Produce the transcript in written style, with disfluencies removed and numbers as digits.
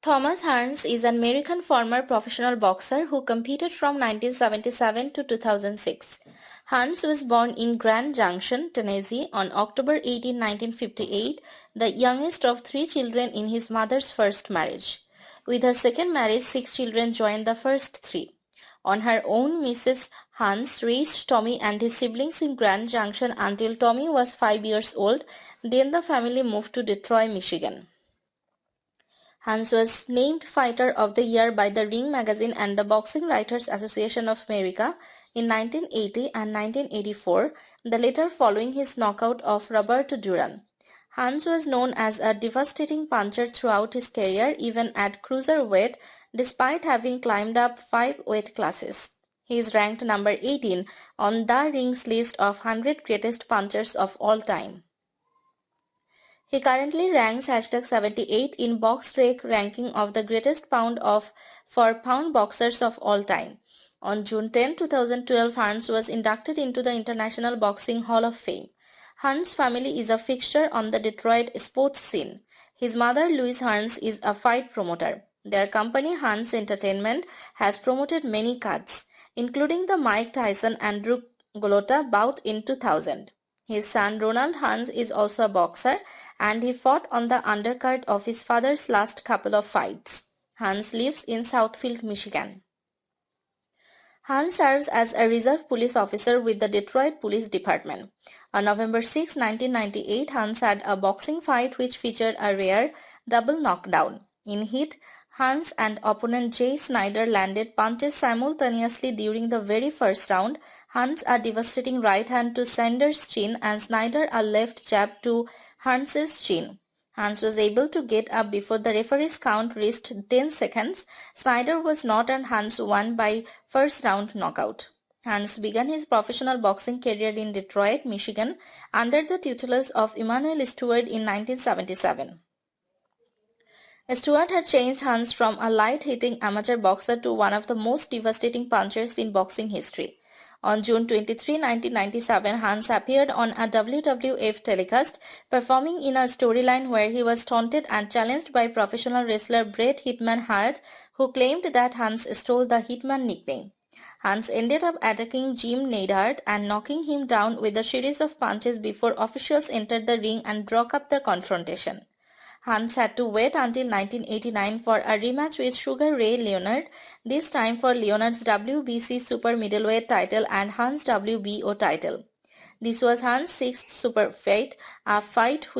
Thomas Hearns is an American former professional boxer who competed from 1977 to 2006. Hearns was born in Grand Junction, Tennessee on October 18, 1958, the youngest of three children in his mother's first marriage. With her second marriage, 6 children joined the first three. On her own, Mrs. Hearns raised Tommy and his siblings in Grand Junction until Tommy was 5 years old. Then the family moved to Detroit, Michigan. Hearns was named Fighter of the Year by the Ring magazine and the Boxing Writers Association of America in 1980 and 1984, the latter following his knockout of Roberto Durán. Hearns was known as a devastating puncher throughout his career, even at cruiserweight, despite having climbed up 5 weight classes. He is ranked number 18 on the Ring's list of 100 greatest punchers of all time. He currently ranks #78 in BoxRec ranking of the greatest for pound boxers of all time. On June 10, 2012, Hearns was inducted into the International Boxing Hall of Fame. Hearns' family is a fixture on the Detroit sports scene. His mother, Louise Hearns, is a fight promoter. Their company, Hearns Entertainment, has promoted many cards, including the Mike Tyson and Drew Golota bout in 2000. His son Ronald Hearns is also a boxer, and he fought on the undercard of his father's last couple of fights. Hearns lives in Southfield, Michigan. Hearns serves as a reserve police officer with the Detroit Police Department. On November 6, 1998, Hearns had a boxing fight which featured a rare double knockdown. In heat, Hearns and opponent Jay Snyder landed punches simultaneously during the very first round. Hearns a devastating right hand to Snyder's chin and Snyder a left jab to Hearns' chin. Hearns was able to get up before the referee's count reached 10 seconds. Snyder was not and Hearns won by first round knockout. Hearns began his professional boxing career in Detroit, Michigan under the tutelage of Emanuel Stewart in 1977. Stewart had changed Hearns from a light-hitting amateur boxer to one of the most devastating punchers in boxing history. On June 23, 1997, Hearns appeared on a WWF telecast, performing in a storyline where he was taunted and challenged by professional wrestler Bret Hitman Hart, who claimed that Hearns stole the Hitman nickname. Hearns ended up attacking Jim Neidhart and knocking him down with a series of punches before officials entered the ring and broke up the confrontation. Hearns had to wait until 1989 for a rematch with Sugar Ray Leonard, this time for Leonard's WBC Super Middleweight title and Hearns' WBO title. This was Hearns' sixth super fight, a fight which